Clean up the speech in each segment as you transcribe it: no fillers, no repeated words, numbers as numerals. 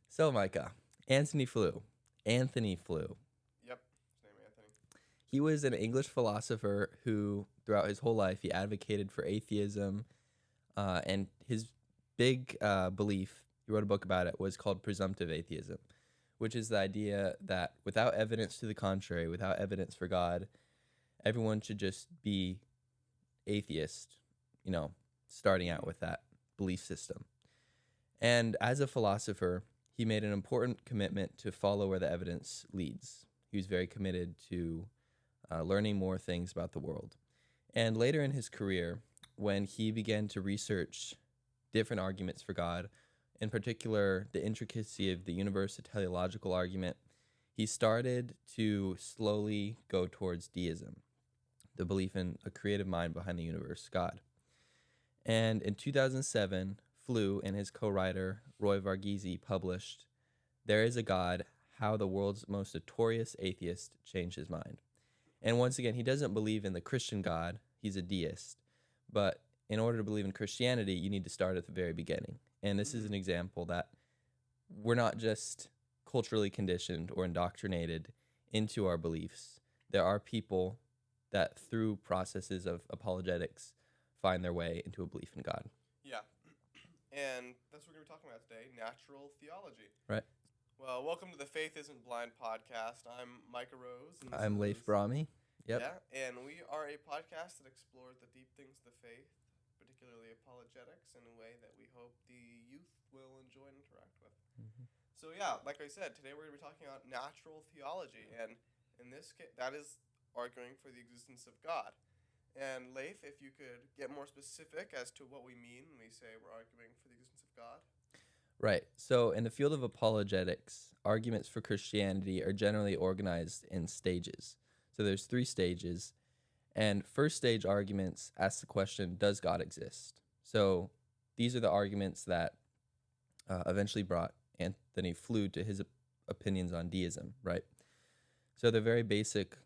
So, Micah, Anthony Flew. Anthony Flew. Yep, his name Anthony. He was an English philosopher who, throughout his whole life, he advocated for atheism. And his big belief, he wrote a book about it, was called presumptive atheism, which is the idea that without evidence to the contrary, without evidence for God, everyone should just be atheist, starting out with that belief system. And as a philosopher, he made an important commitment to follow where the evidence leads. He was very committed to learning more things about the world. And later in his career, when he began to research different arguments for God, in particular the intricacy of the universe, the teleological argument, he started to slowly go towards deism, the belief in a creative mind behind the universe, God. And in 2007, Flew and his co-writer Roy Varghese published There Is a God, How the World's Most Notorious Atheist Changed His Mind. And once again, he doesn't believe in the Christian God, he's a deist. But in order to believe in Christianity, you need to start at the very beginning. And this is an example that we're not just culturally conditioned or indoctrinated into our beliefs. There are people that through processes of apologetics find their way into a belief in God. Yeah, and that's what we're going to be talking about today, natural theology. Right. Well, welcome to the Faith Isn't Blind podcast. I'm Micah Rose. And I'm Leif Brahmi. Yep. Yeah, and we are a podcast that explores the deep things of the faith, particularly apologetics, in a way that we hope the youth will enjoy and interact with. Mm-hmm. So yeah, like I said, today we're going to be talking about natural theology, and in this case, that is arguing for the existence of God. And Leif, if you could get more specific as to what we mean when we say we're arguing for the existence of God. Right. So in the field of apologetics, arguments for Christianity are generally organized in stages. So there's 3 stages. And first stage arguments ask the question, does God exist? So these are the arguments that eventually brought Anthony Flew to his opinions on deism, right? So they're very basic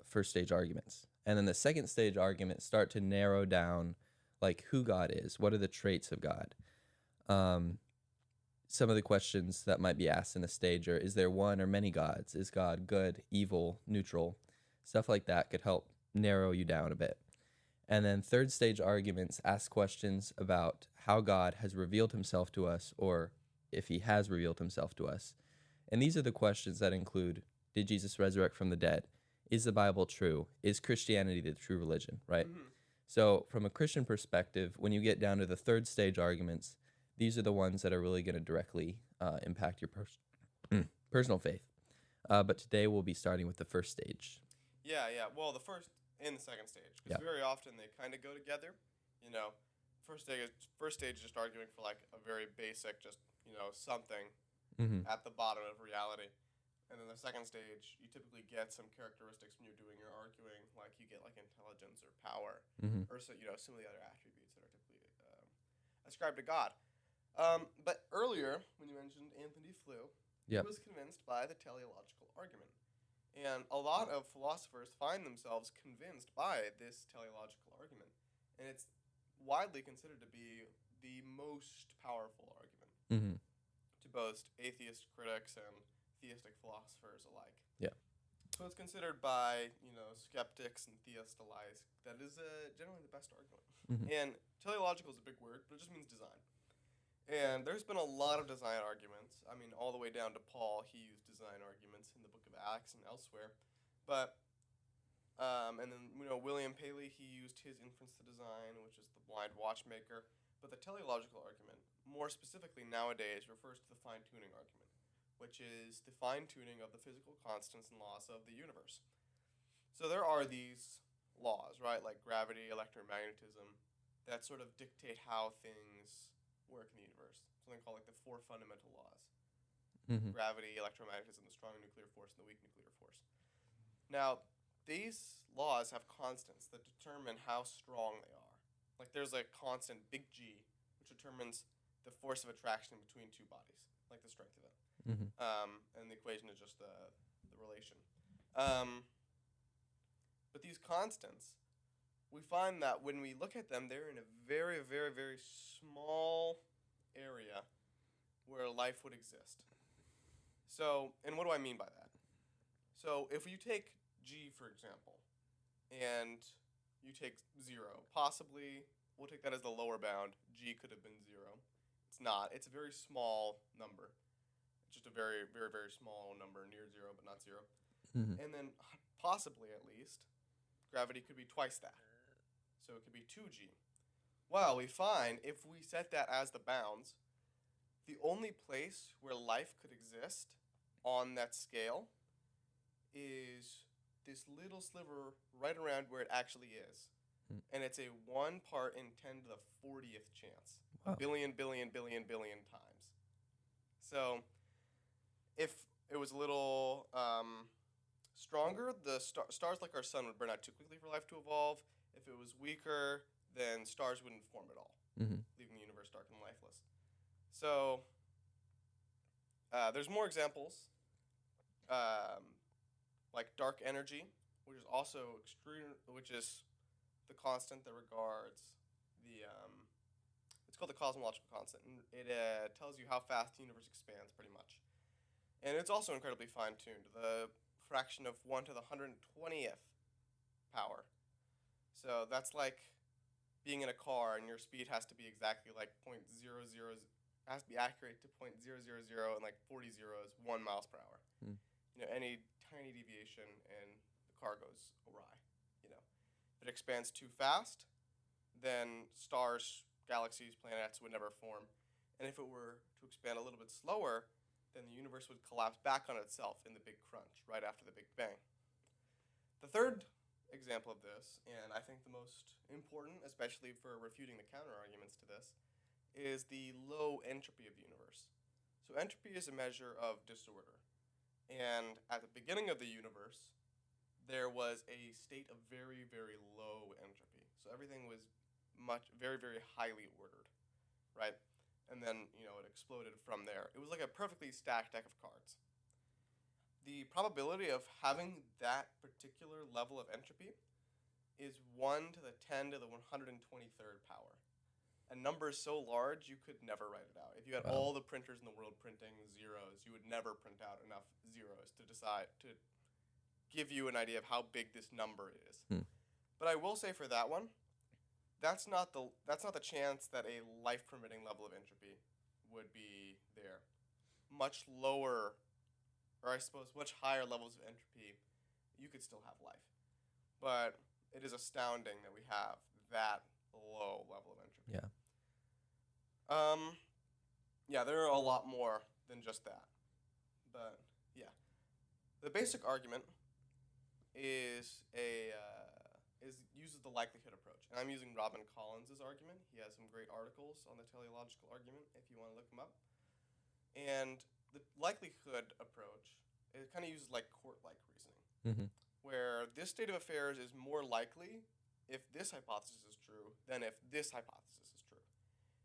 first stage arguments. And then the second stage arguments start to narrow down like who God is, what are the traits of God. Some of the questions that might be asked in a stage are, is there one or many gods? Is God good, evil, neutral? Stuff like that could help narrow you down a bit. And then third stage arguments ask questions about how God has revealed himself to us, or if he has revealed himself to us. And these are the questions that include, did Jesus resurrect from the dead? Is the Bible true? Is Christianity the true religion, right? Mm-hmm. So from a Christian perspective, when you get down to the third stage arguments, these are the ones that are really going to directly impact your personal faith. But today we'll be starting with the first stage. Yeah. Well, the first and the second stage, because very often they kind of go together. First stage is just arguing for like a very basic, just something at the bottom of reality. And then the second stage, you typically get some characteristics when you're doing your arguing, like you get like intelligence or power, or some of the other attributes that are typically ascribed to God. But earlier, when you mentioned Anthony Flew, he was convinced by the teleological argument. And a lot of philosophers find themselves convinced by this teleological argument. And it's widely considered to be the most powerful argument to both atheist critics and theistic philosophers alike. Yeah. So it's considered by, skeptics and theists alike that is generally the best argument. And teleological is a big word, but it just means design. And there's been a lot of design arguments. I mean, all the way down to Paul, he used design arguments in the book of Acts and elsewhere. But, and then, William Paley, he used his inference to design, which is the blind watchmaker. But the teleological argument, more specifically nowadays, refers to the fine-tuning argument, which is the fine-tuning of the physical constants and laws of the universe. So there are these laws, right, like gravity, electromagnetism, that sort of dictate how things work in the universe. Something called like the 4 fundamental laws. Gravity, electromagnetism, the strong nuclear force, and the weak nuclear force. Now, these laws have constants that determine how strong they are. Like there's a constant, big G, which determines the force of attraction between 2 bodies, like the strength of it. Mm-hmm. And the equation is just the relation. Um, but these constants, we find that when we look at them, they're in a very, very, very small area where life would exist. So, and what do I mean by that? So, if you take G, for example, and you take 0, possibly, we'll take that as the lower bound. G could have been 0. It's not. It's a very small number. It's just a very, very, very small number, near 0, but not 0. Mm-hmm. And then, possibly at least, gravity could be twice that. So it could be 2G. Well, we find if we set that as the bounds, the only place where life could exist on that scale is this little sliver right around where it actually is. And it's a 1 part in 10 to the 40th chance. Wow. A billion times. So if it was a little stronger, the stars like our sun would burn out too quickly for life to evolve. If it was weaker, then stars wouldn't form at all, Mm-hmm. leaving the universe dark and lifeless. So there's more examples, like dark energy, which is also extreme, which is the constant that regards the it's called the cosmological constant, and it tells you how fast the universe expands, pretty much. And it's also incredibly fine-tuned. The fraction of 1 to the 120th power. So that's like being in a car and your speed has to be exactly like 0.00, has to be accurate to 0.000 and like 40 zeros, 1 miles per hour. You know, any tiny deviation and the car goes awry. You know, if it expands too fast, then stars, galaxies, planets would never form. And if it were to expand a little bit slower, then the universe would collapse back on itself in the Big Crunch right after the Big Bang. The third example of this, and I think the most important, especially for refuting the counter-arguments to this, is the low entropy of the universe. So entropy is a measure of disorder. And at the beginning of the universe, there was a state of very, very low entropy. So everything was very, very highly ordered, right? And then, you know, it exploded from there. It was like a perfectly stacked deck of cards. The probability of having that particular level of entropy is 1 to the 10 to the 123rd power. A number so large you could never write it out. If you had all the printers in the world printing zeros, you would never print out enough zeros to decide to give you an idea of how big this number is. But I will say for that one, that's not the chance that a life-permitting level of entropy would be there. Much lower, or I suppose much higher levels of entropy, you could still have life. But it is astounding that we have that low level of entropy. Yeah. Yeah, there are a lot more than just that. But yeah, the basic argument is uses the likelihood approach, and I'm using Robin Collins' argument. He has some great articles on the teleological argument if you want to look him up. And the likelihood approach, it kind of uses like court-like reasoning, where this state of affairs is more likely if this hypothesis is true than if this hypothesis is true.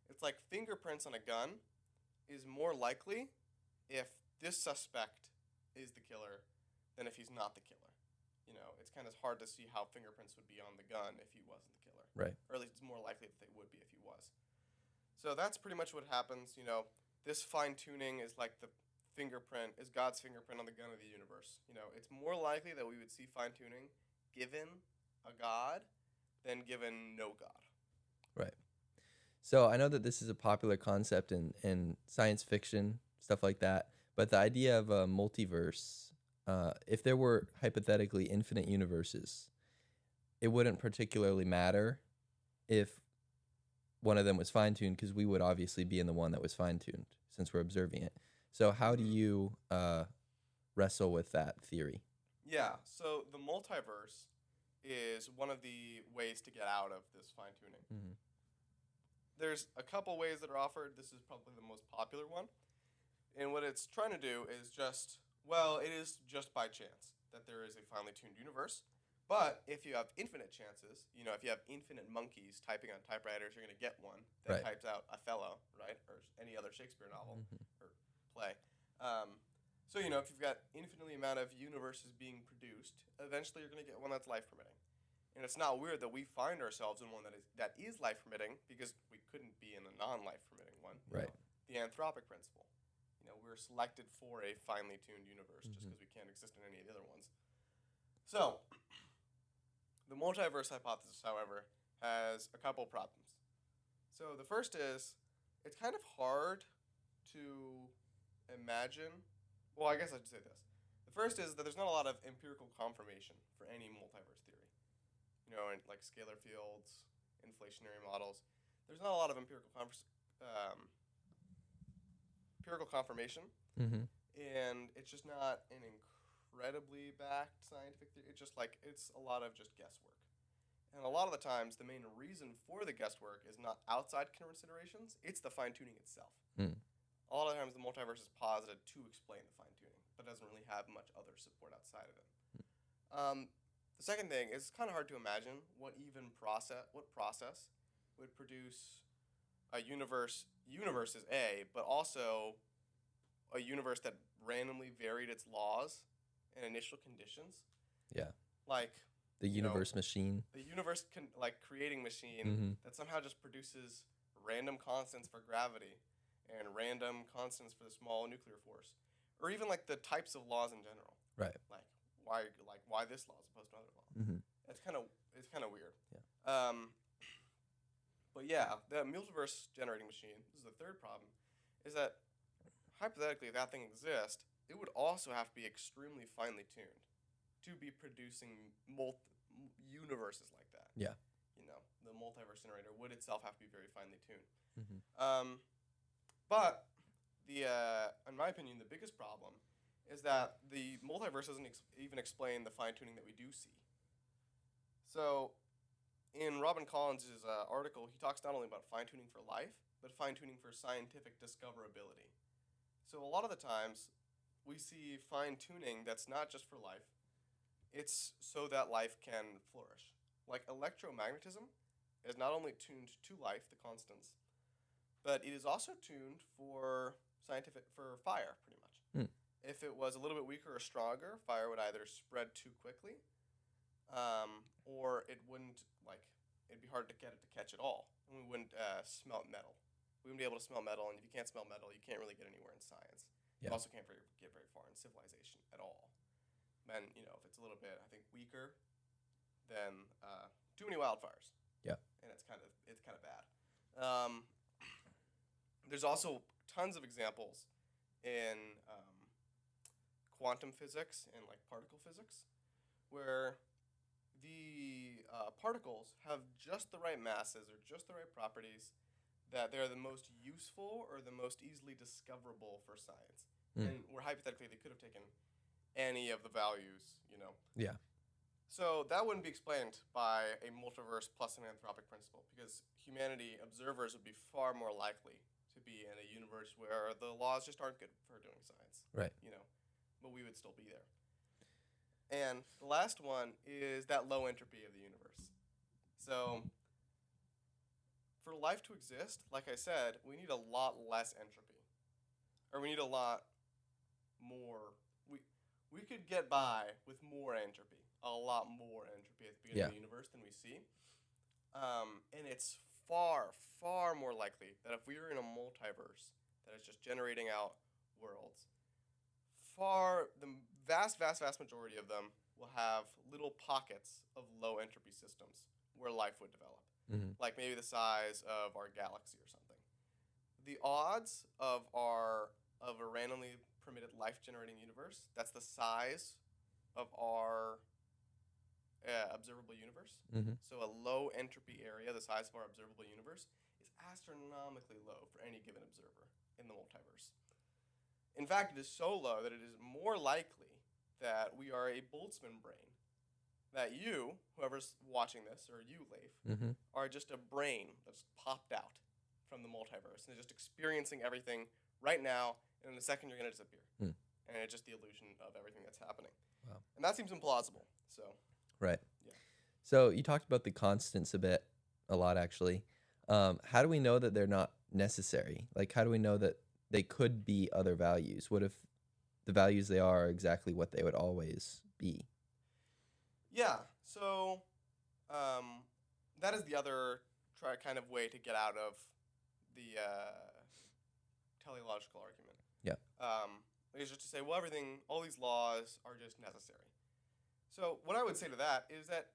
It's like fingerprints on a gun is more likely if this suspect is the killer than if he's not the killer. You know, it's kind of hard to see how fingerprints would be on the gun if he wasn't the killer. Right. Or at least it's more likely that they would be if he was. So that's pretty much what happens. You know, this fine-tuning is like the fingerprint, is God's fingerprint on the gun of the universe. You know, it's more likely that we would see fine-tuning given a God than given no God. Right. So I know that this is a popular concept in science fiction, stuff like that, but the idea of a multiverse, if there were hypothetically infinite universes, it wouldn't particularly matter if one of them was fine-tuned, because we would obviously be in the one that was fine-tuned since we're observing it. So how do you wrestle with that theory? Yeah, so the multiverse is one of the ways to get out of this fine-tuning. There's a couple ways that are offered. This is probably the most popular one. And what it's trying to do is just, well, it is just by chance that there is a finely tuned universe. But if you have infinite chances, you know, if you have infinite monkeys typing on typewriters, you're going to get one that types out Othello, right? Or any other Shakespeare novel or play. So, if you've got infinitely amount of universes being produced, eventually you're going to get one that's life permitting. And it's not weird that we find ourselves in one that is life permitting, because we couldn't be in a non-life permitting one. Right. The anthropic principle. We're selected for a finely tuned universe just Mhm. because we can't exist in any of the other ones. So, the multiverse hypothesis, however, has a couple problems. So the first is, it's kind of hard to imagine. Well, I guess I should say this. The first is that there's not a lot of empirical confirmation for any multiverse theory. In like scalar fields, inflationary models, there's not a lot of empirical confirmation, Mhm. and it's just not an incredibly backed scientific theory. It's a lot of just guesswork. And a lot of the times, the main reason for the guesswork is not outside considerations, it's the fine-tuning itself. Mm. A lot of the times, the multiverse is posited to explain the fine-tuning, but doesn't really have much other support outside of it. The second thing is, it's kind of hard to imagine what process would produce a universe is A, but also a universe that randomly varied its laws and initial conditions. Yeah. Like The universe machine. the universe creating machine Mhm. that somehow just produces random constants for gravity and random constants for the small nuclear force, or even like the types of laws in general. Right. Why this law as opposed to another law. Mhm. It's kind of weird. Yeah. But yeah, the multiverse generating machine. This is the third problem, is that hypothetically, if that thing exists, it would also have to be extremely finely tuned to be producing universes like that. Yeah. The multiverse generator would itself have to be very finely tuned. Mhm. But in my opinion, the biggest problem is that the multiverse doesn't even explain the fine tuning that we do see. So, in Robin Collins' article, he talks not only about fine tuning for life, but fine tuning for scientific discoverability. So, a lot of the times, we see fine tuning that's not just for life, it's so that life can flourish. Like electromagnetism is not only tuned to life, the constants, but it is also tuned for fire, pretty much. Hmm. If it was a little bit weaker or stronger, fire would either spread too quickly, or it wouldn't, it'd be hard to get it to catch at all, and we wouldn't smelt metal. We wouldn't be able to smell metal, and if you can't smell metal, you can't really get anywhere in science. Yeah. You also can't get very far in civilization at all. And if it's a little bit, I think, weaker, then too many wildfires. Yeah. And it's kind of bad. There's also tons of examples in quantum physics and particle physics where the particles have just the right masses or just the right properties that they're the most useful or the most easily discoverable for science. And where hypothetically they could have taken any of the values, Yeah. So that wouldn't be explained by a multiverse plus an anthropic principle, because humanity observers would be far more likely to be in a universe where the laws just aren't good for doing science. Right. But we would still be there. And the last one is that low entropy of the universe. So for life to exist, like I said, we need a lot less entropy. Or we need a lot more. We could get by with more entropy, a lot more entropy at the beginning of the universe than we see. And it's far, far more likely that if we were in a multiverse that is just generating out worlds, the vast, vast, vast majority of them will have little pockets of low entropy systems where life would develop, like maybe the size of our galaxy or something. The odds of a randomly permitted life-generating universe, that's the size of our observable universe. So a low entropy area, the size of our observable universe, is astronomically low for any given observer in the multiverse. In fact, it is so low that it is more likely that we are a Boltzmann brain. That you, whoever's watching this, or you, Leif, are just a brain that's popped out from the multiverse and is just experiencing everything right now, and in a second you're going to disappear. And it's just the illusion of everything that's happening. Wow. And that seems implausible. So. Right. Yeah. So you talked about the constants a lot actually. How do we know that they're not necessary? Like, how do we know that they could be other values? What if the values they are exactly what they would always be? Yeah. So that is the other kind of way to get out of the teleological argument. Yeah. Is just to say, well, all these laws are just necessary. So what I would say to that is that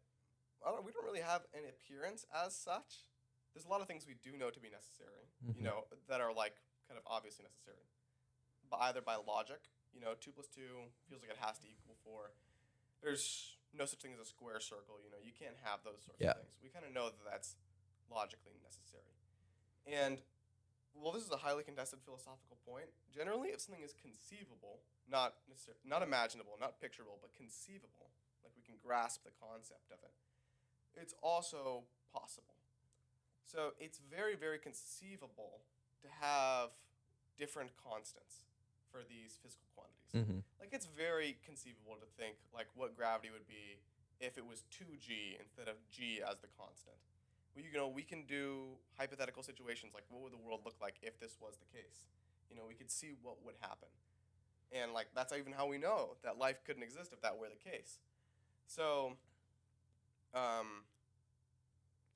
we don't really have an appearance as such. There's a lot of things we do know to be necessary, Mhm. that are like kind of obviously necessary, but either by logic, 2 plus 2 feels like it has to equal 4. There's no such thing as a square circle, you can't have those sorts Yeah. of things. We kind of know that that's logically necessary. And well, this is a highly contested philosophical point. Generally, if something is conceivable, not imaginable, not picturable, but conceivable, like we can grasp the concept of it, it's also possible. So it's very, very conceivable to have different constants for these physical quantities. Mm-hmm. Like it's very conceivable to think like what gravity would be if it was 2g instead of g as the constant. Well, we can do hypothetical situations like what would the world look like if this was the case? We could see what would happen. And like that's even how we know that life couldn't exist if that were the case. So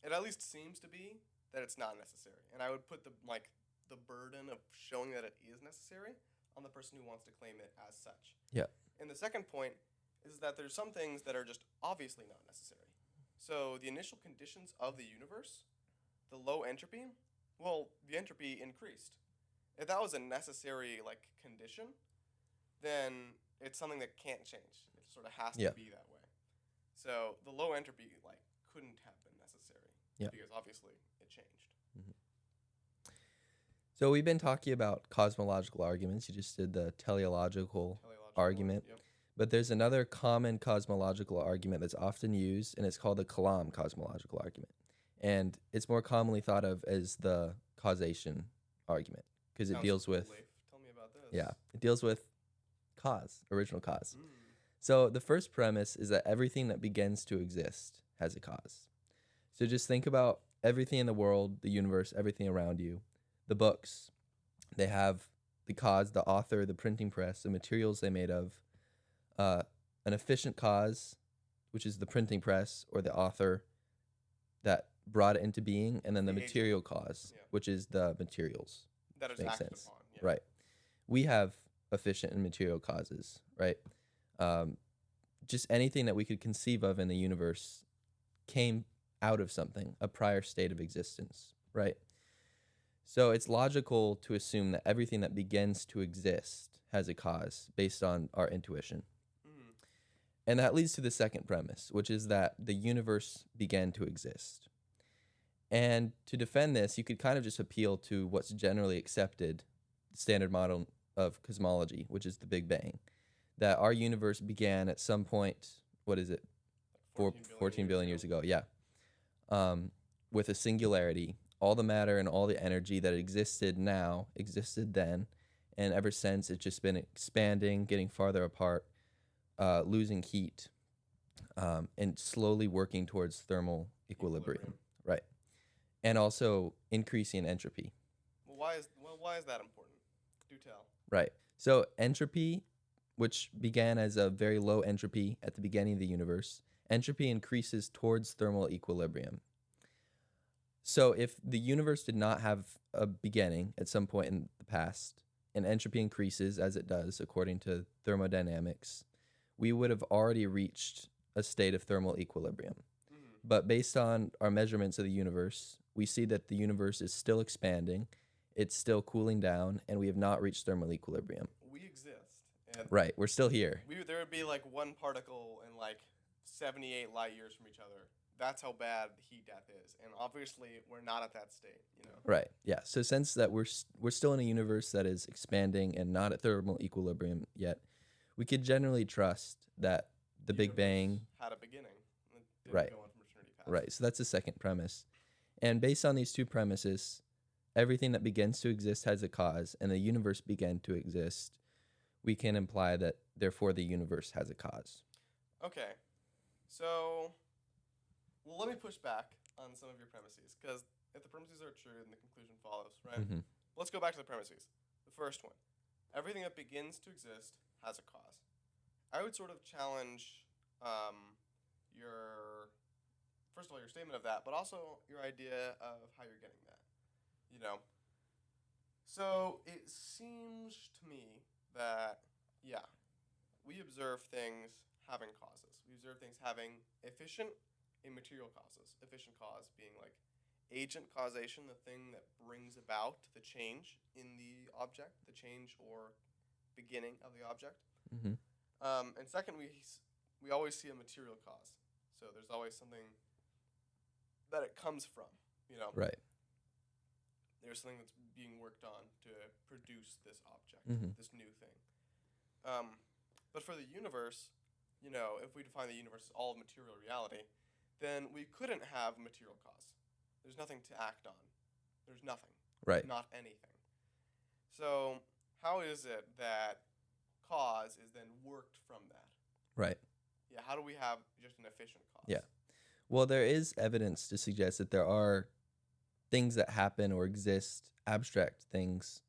it at least seems to be that it's not necessary. And I would put the burden of showing that it is necessary on the person who wants to claim it as such. Yeah. And the second point is that there's some things that are just obviously not necessary. So the initial conditions of the universe, the low entropy, well, the entropy increased. If that was a necessary condition, then it's something that can't change. It sort of has to be that way. So the low entropy couldn't have been necessary because obviously it changed. Mm-hmm. So we've been talking about cosmological arguments. You just did the teleological argument. Yep. But there's another common cosmological argument that's often used, and it's called the Kalam cosmological argument. And it's more commonly thought of as the causation argument because it deals with... Tell me about this. Yeah, it deals with original cause. Mm. So the first premise is that everything that begins to exist has a cause. So just think about everything in the world, the universe, everything around you. The books, they have the cause, the author, the printing press, the materials they made of, an efficient cause, which is the printing press or the author that brought it into being, and then the material cause, which is the materials. That is acted upon. Yeah. Right. We have efficient and material causes, right? Just anything that we could conceive of in the universe came out of something, a prior state of existence, right? So it's logical to assume that everything that begins to exist has a cause based on our intuition. Mm. And that leads to the second premise, which is that the universe began to exist. And to defend this, you could kind of just appeal to what's generally accepted standard model of cosmology, which is the Big Bang. That our universe began at some point, 14 billion years ago, with a singularity. All the matter and all the energy that existed now existed then, and ever since it's just been expanding, getting farther apart, losing heat, and slowly working towards thermal equilibrium. Right, and also increasing entropy. Well, why is that important? Do tell. Right. So entropy, which began as a very low entropy at the beginning of the universe, entropy increases towards thermal equilibrium. So if the universe did not have a beginning at some point in the past, and entropy increases as it does according to thermodynamics, we would have already reached a state of thermal equilibrium. Mm-hmm. But based on our measurements of the universe, we see that the universe is still expanding, it's still cooling down, and we have not reached thermal equilibrium. We exist. And right, we're still here. There would be one particle in 78 light years from each other. That's how bad the heat death is, and obviously we're not at that state, Right. Yeah. So since that we're still in a universe that is expanding and not at thermal equilibrium yet, we could generally trust that the Big Bang had a beginning. It right. Go on from eternity past. Right. So that's the second premise, and based on these two premises, everything that begins to exist has a cause, and the universe began to exist. We can imply that therefore the universe has a cause. Okay. So. Well, let me push back on some of your premises, because if the premises are true, then the conclusion follows, right? Mm-hmm. Let's go back to the premises. The first one, everything that begins to exist has a cause. I would sort of challenge your, first of all, your statement of that, but also your idea of how you're getting that. You know, so it seems to me that, yeah, we observe things having causes. We observe things having efficient and material causes. Efficient cause being like agent causation, the thing that brings about the change in the object, the change or beginning of the object. Mm-hmm. And second, we always see a material cause. So there's always something that it comes from, you know. Right. There's something that's being worked on to produce this object, this new thing. But for the universe, you know, if we define the universe as all of material reality, then we couldn't have material cause. There's nothing to act on. There's nothing. Right. Not anything. So how is it that cause is then worked from that? Right. Yeah, how do we have just an efficient cause? Yeah. Well, there is evidence to suggest that there are things that happen or exist, abstract things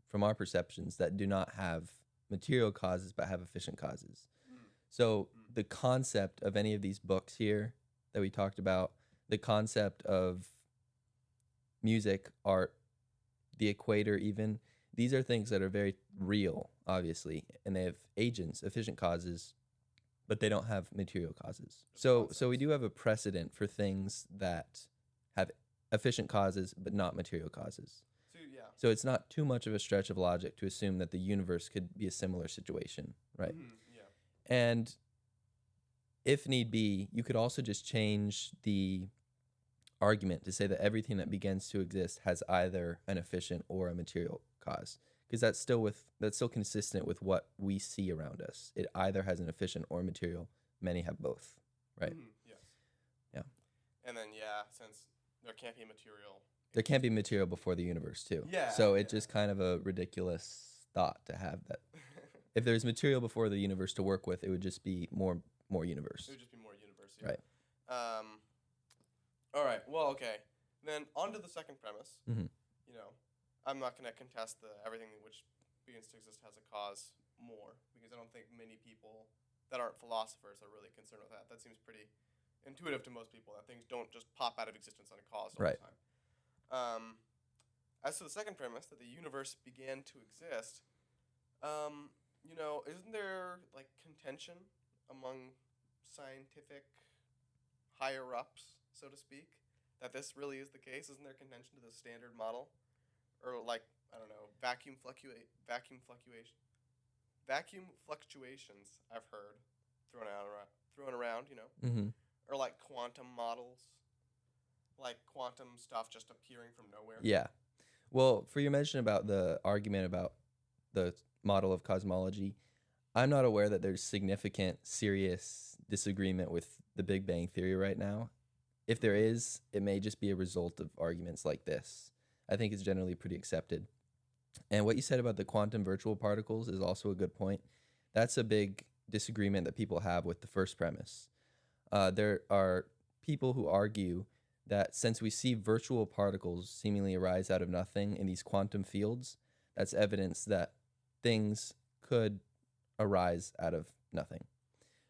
from our perceptions that do not have material causes but have efficient causes. So the concept of any of these books here that we talked about, the concept of music, art, the equator even, these are things that are very real, obviously, and they have agents, efficient causes, but they don't have material causes. So we do have a precedent for things that have efficient causes but not material causes. So it's not too much of a stretch of logic to assume that the universe could be a similar situation, right? Yeah. And if need be, you could also just change the argument to say that everything that begins to exist has either an efficient or a material cause, because that's still consistent with what we see around us. It either has an efficient or material. Many have both, right? Yes. Yeah. And then since there can't be material. There can't be material before the universe too. Yeah. So it's just kind of a ridiculous thought to have that. If there's material before the universe to work with, it would just be more universe. It would just be more universe. Yeah. Right. All right. Well, okay. Then on to the second premise. Mm-hmm. You know, I'm not going to contest everything which begins to exist has a cause more, because I don't think many people that aren't philosophers are really concerned with that. That seems pretty intuitive to most people, that things don't just pop out of existence on a cause all Right. the time. As to the second premise, that the universe began to exist, you know, isn't there like contention among scientific higher ups, so to speak, that this really is the case? Isn't there contention to the standard model, or like, I don't know, vacuum fluctuations? I've heard thrown around, you know, Mm-hmm. or like quantum models, like quantum stuff just appearing from nowhere. Yeah. Well, for your mention about the argument about the model of cosmology, I'm not aware that there's significant, serious disagreement with the Big Bang Theory right now. If there is, it may just be a result of arguments like this. I think it's generally pretty accepted. And what you said about the quantum virtual particles is also a good point. That's a big disagreement that people have with the first premise. There are people who argue that since we see virtual particles seemingly arise out of nothing in these quantum fields, that's evidence that things could arise out of nothing.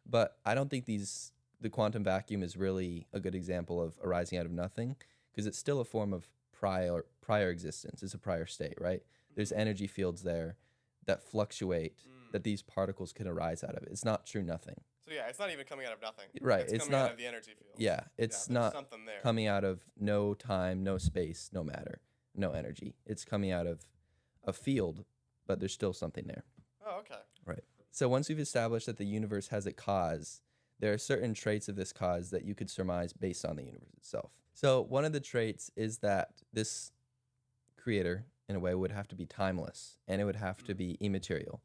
But I don't think the quantum vacuum is really a good example of arising out of nothing, because it's still a form of prior existence. It's a prior state, right? There's energy fields there that fluctuate that these particles can arise out of. It's not true nothing. So yeah, it's not even coming out of nothing. Right. It's coming out of the energy field. Yeah, it's not something there. coming out of no time, no space, no matter, no energy. It's coming out of a field, but there's still something there. Oh, okay. Right. So once we've established that the universe has a cause, there are certain traits of this cause that you could surmise based on the universe itself. So one of the traits is that this creator, in a way, would have to be timeless, and it would have to be immaterial,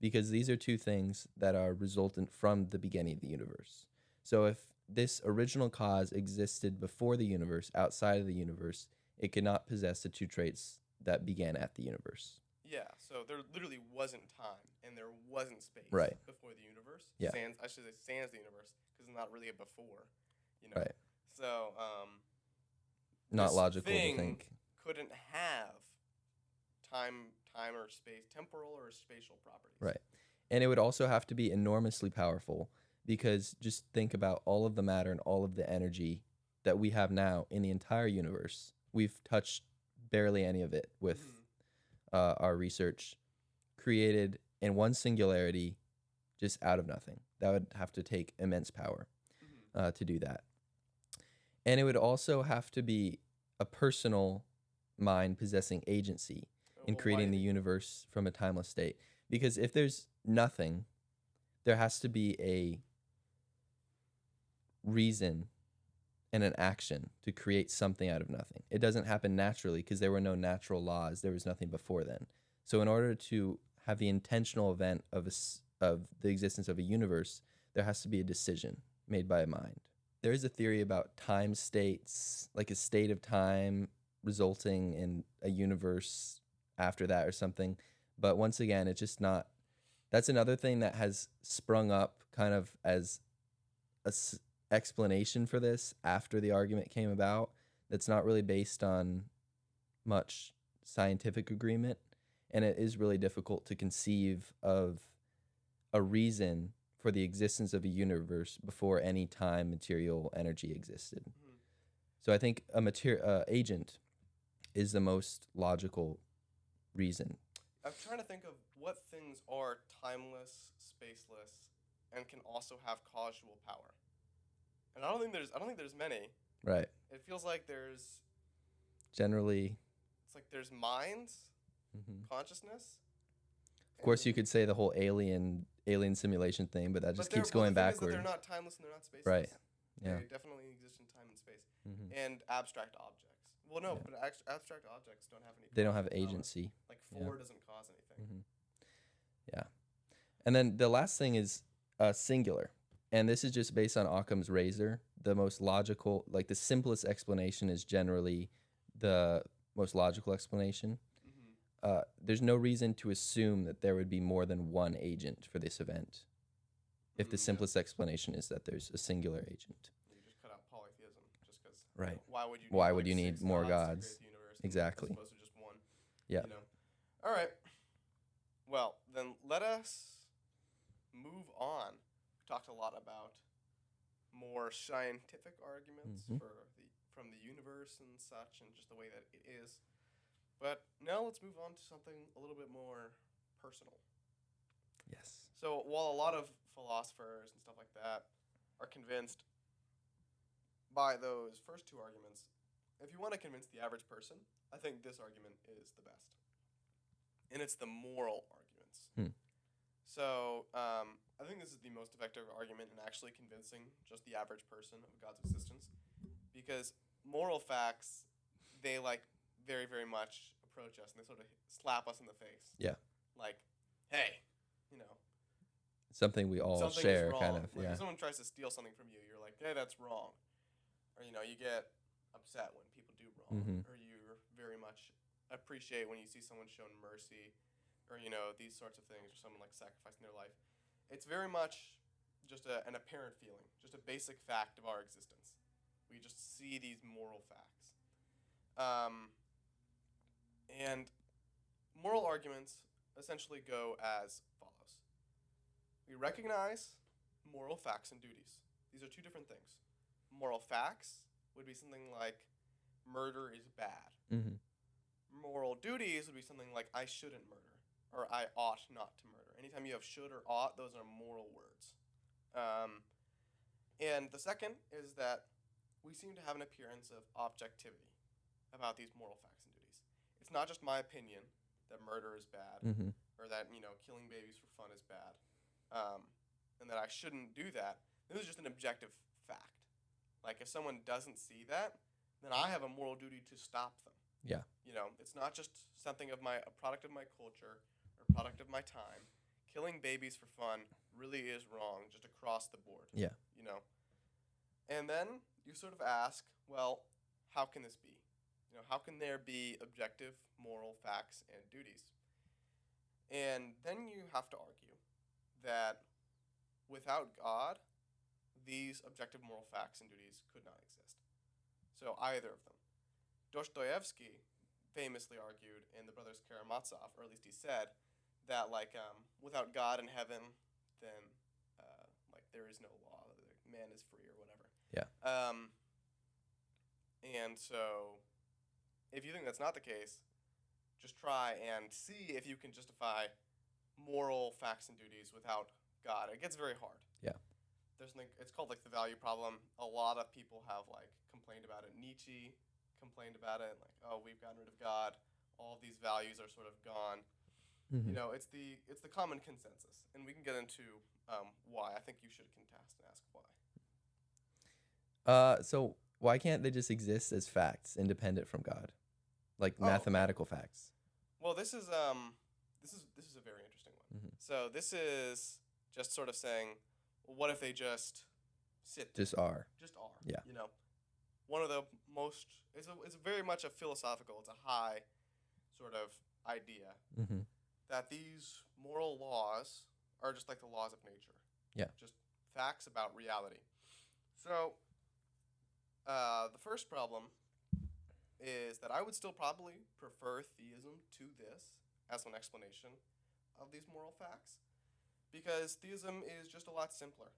because these are two things that are resultant from the beginning of the universe. So if this original cause existed before the universe, outside of the universe, it could not possess the two traits that began at the universe. Yeah, so there literally wasn't time and there wasn't space before the universe. Yeah. I should say sans the universe, because it's not really a before, you know. Right. So, not this logical thing to think. couldn't have time or space, temporal or spatial properties. Right. And it would also have to be enormously powerful, because just think about all of the matter and all of the energy that we have now in the entire universe. We've touched barely any of it with our research, created in one singularity, just out of nothing. That would have to take immense power to do that. And it would also have to be a personal mind possessing agency in creating the universe from a timeless state. Because if there's nothing, there has to be a reason and an action to create something out of nothing. It doesn't happen naturally because there were no natural laws. There was nothing before then. So in order to have the intentional event of the existence of a universe, there has to be a decision made by a mind. There is a theory about time states, like a state of time resulting in a universe after that or something. But once again, it's just not. That's another thing that has sprung up kind of as a explanation for this after the argument came about, that's not really based on much scientific agreement. And it is really difficult to conceive of a reason for the existence of a universe before any time, material, energy existed. So I think a agent is the most logical reason. I'm trying to think of what things are timeless, spaceless, and can also have causal power. And I don't think there's many. Right. It feels like there's generally. It's like there's minds, consciousness. Of course, you could say the whole alien simulation thing, but that just keeps going backward. They're not timeless and they're not spaceless. Right. Yeah. They definitely exist in time and space. And abstract objects. Well, no, but abstract objects don't have any. They don't have agency. Like 4 doesn't cause anything. Yeah. And then the last thing is singular. And this is just based on Occam's razor. The most logical, like the simplest explanation is generally the most logical explanation. There's no reason to assume that there would be more than one agent for this event if the simplest explanation is that there's a singular agent. You just cut out polytheism just because. Right. Why would you need need more gods? To create the universe Exactly. as opposed to just one. Yeah. You know? All right. Well, then let us move on. We talked a lot about more scientific arguments from the universe and such, and just the way that it is. But now let's move on to something a little bit more personal. Yes. So while a lot of philosophers and stuff like that are convinced by those first 2 arguments, if you want to convince the average person, I think this argument is the best. And it's the moral arguments. So I think this is the most effective argument in actually convincing just the average person of God's existence, because moral facts, they very, very much approach us and they sort of slap us in the face. Yeah. Like, hey, you know. Something we all share, kind of. Like if someone tries to steal something from you, you're like, hey, that's wrong. Or, you get upset when people do wrong. Or you very much appreciate when you see someone shown mercy, or, these sorts of things, or someone sacrificing their life. It's very much just an apparent feeling, just a basic fact of our existence. We just see these moral facts. And moral arguments essentially go as follows. We recognize moral facts and duties. These are 2 different things. Moral facts would be something like murder is bad. Moral duties would be something like I shouldn't murder, or I ought not to murder. Anytime you have should or ought, those are moral words. And the second is that we seem to have an appearance of objectivity about these moral facts and duties. It's not just my opinion that murder is bad, or that, killing babies for fun is bad, and that I shouldn't do that. This is just an objective fact. Like, if someone doesn't see that, then I have a moral duty to stop them. Yeah. It's not just something a product of my culture or product of my time. Killing babies for fun really is wrong, just across the board. Yeah. And then you sort of ask, well, how can this be? How can there be objective moral facts and duties? And then you have to argue that without God, these objective moral facts and duties could not exist. So either of them. Dostoevsky famously argued in the Brothers Karamazov, or at least he said, that like without God in heaven, then like there is no law, like, man is free or whatever. Yeah. And so, if you think that's not the case, just try and see if you can justify moral facts and duties without God. It gets very hard. Yeah. There's something, it's called like the value problem. A lot of people have like complained about it. Nietzsche complained about it, like, oh, we've gotten rid of God. All of these values are sort of gone. Mm-hmm. You know, it's the common consensus, and we can get into why. I think you should contest and ask why. So why can't they just exist as facts, independent from God, like mathematical facts? Well, this is a very interesting one. Mm-hmm. So this is just sort of saying, well, what if they just sit there? Just are. Just are. Yeah. You know, one of the most. It's very much a philosophical. It's a high sort of idea Mm-hmm. that these moral laws are just like the laws of nature. Yeah. Just facts about reality. So, the first problem is that I would still probably prefer theism to this as an explanation of these moral facts, because theism is just a lot simpler.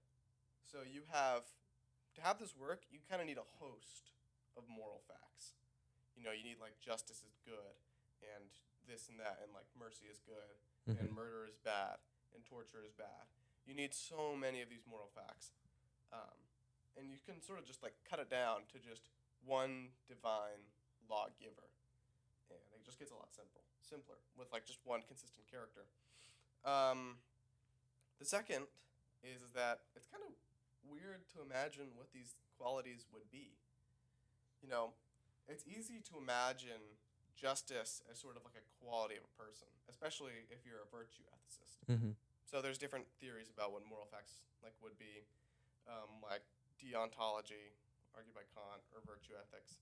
So you have, to have this work, you kind of need a host of moral facts. You know, you need like justice is good, and this and that, and like mercy is good, and murder is bad, and torture is bad. You need so many of these moral facts. And you can sort of just like cut it down to just one divine lawgiver. And it just gets a lot simpler with like just one consistent character. The second is that it's kind of weird to imagine what these qualities would be. You know, it's easy to imagine justice as sort of like a quality of a person, especially if you're a virtue ethicist. Mm-hmm. So there's different theories about what moral facts like would be, like deontology, argued by Kant, or virtue ethics.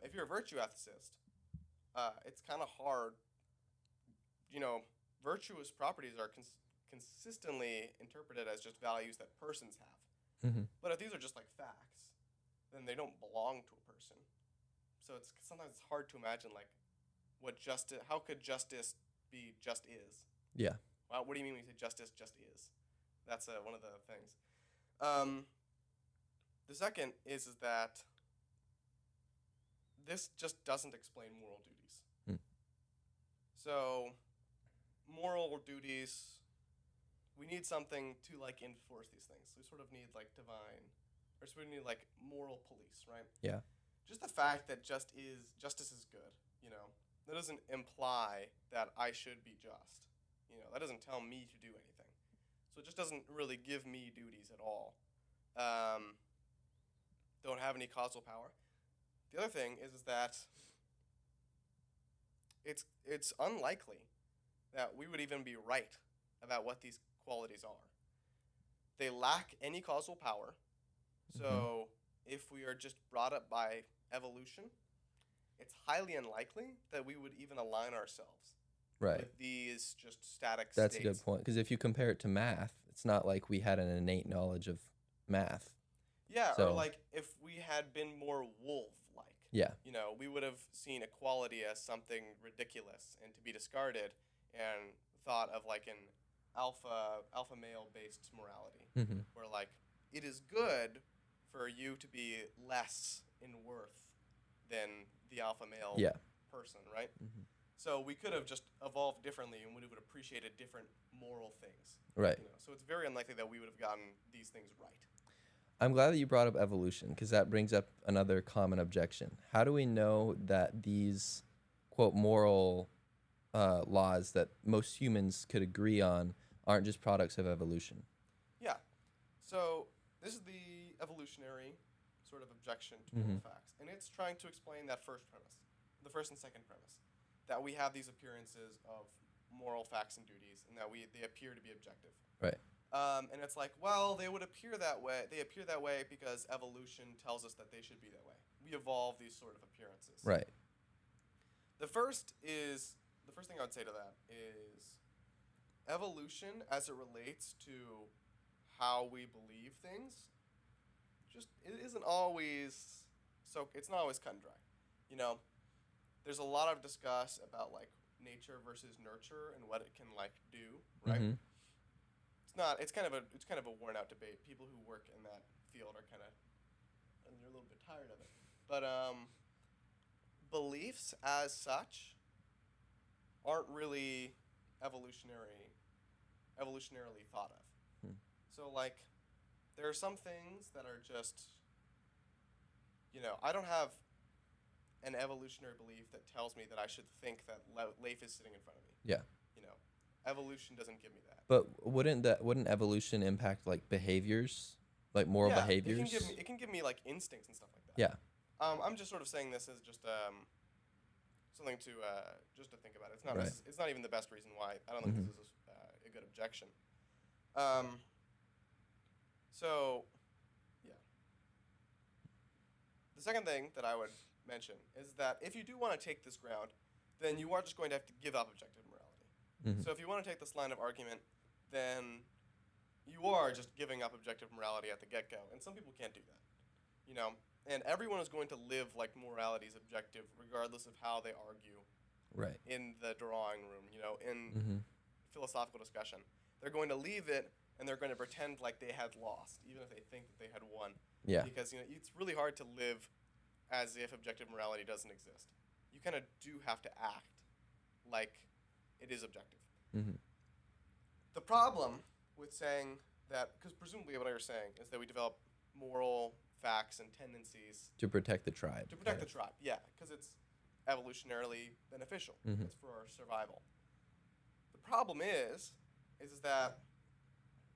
If you're a virtue ethicist, it's kind of hard. You know, virtuous properties are consistently interpreted as just values that persons have. Mm-hmm. But if these are just like facts, then they don't belong to a person. So it's sometimes it's hard to imagine like what justice. How could justice be just is? Yeah. Well, what do you mean when you say justice just is? That's one of the things. The second is that this just doesn't explain moral duties. So moral duties, we need something to like enforce these things. We sort of need like divine, or so we need like moral police, right? Yeah. Just the fact that justice is good, you know, that doesn't imply that I should be just. You know, that doesn't tell me to do anything. So it just doesn't really give me duties at all. Don't have any causal power. The other thing is that it's unlikely that we would even be right about what these qualities are. They lack any causal power. So if we are just brought up by evolution, it's highly unlikely that we would even align ourselves with these just static That's states. a good point, because if you compare it to math, it's not like we had an innate knowledge of math. Yeah, So- or like if we had been more wolf-like. Yeah. You know, we would have seen equality as something ridiculous and to be discarded, and thought of like an alpha male-based morality, Mm-hmm. where like it is good for you to be less in worth than the alpha male Yeah. person, right? Mm-hmm. So we could have just evolved differently, and we would have appreciated different moral things. Right. You know? So it's very unlikely that we would have gotten these things right. I'm glad that you brought up evolution, because that brings up another common objection. How do we know that these, quote, moral laws that most humans could agree on aren't just products of evolution? Yeah. So this is the evolutionary sort of objection to moral facts. And it's trying to explain that first premise, the first and second premise, that we have these appearances of moral facts and duties, and that they appear to be objective. Right. And it's like, well, they would appear that way. They appear that way because evolution tells us that they should be that way. We evolve these sort of appearances. Right. The first thing I would say to that is evolution, as it relates to how we believe things, just it isn't always so. It's not always cut and dry. You know, there's a lot of discuss about like nature versus nurture and what it can like do, right? Mm-hmm. It's kind of a worn out debate. People who work in that field are kind of and they're a little bit tired of it. But beliefs as such aren't really evolutionary evolutionarily thought of. Hmm. So like there are some things that are just I don't have an evolutionary belief that tells me that I should think that Leif is sitting in front of me. Yeah. Evolution doesn't give me that. But wouldn't evolution impact like behaviors, like moral behaviors? It can give me like instincts and stuff like that. Yeah. I'm just sort of saying this as just something to just to think about. It's not Right. it's not even the best reason why. I don't think this is a good objection. So yeah. The second thing that I would mention is that if you do want to take this ground, then you are just going to have to give up objective morality. Mhm. So if you want to take this line of argument, then you are just giving up objective morality at the get-go, and some people can't do that. And everyone is going to live like morality is objective regardless of how they argue Right. in the drawing room, in Mm-hmm. philosophical discussion. They're going to leave it and they're going to pretend like they had lost, even if they think that they had won. Yeah. Because it's really hard to live as if objective morality doesn't exist. You kind of do have to act like it is objective. Mm-hmm. The problem with saying that, because presumably what you're saying is that we develop moral facts and tendencies To protect the tribe. to protect the tribe. Yeah, because it's evolutionarily beneficial. Mhm. It's for our survival. The problem is that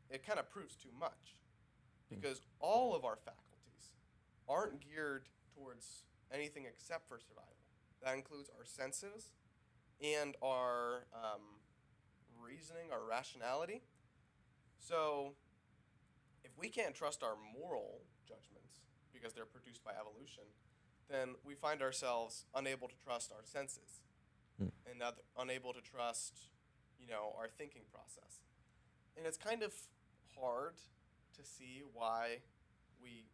it kind of proves too much, because all of our faculties aren't geared towards anything except for survival. That includes our senses and our reasoning, our rationality. So if we can't trust our moral judgments because they're produced by evolution, then we find ourselves unable to trust our senses and unable to trust, our thinking process. And it's kind of hard to see why we,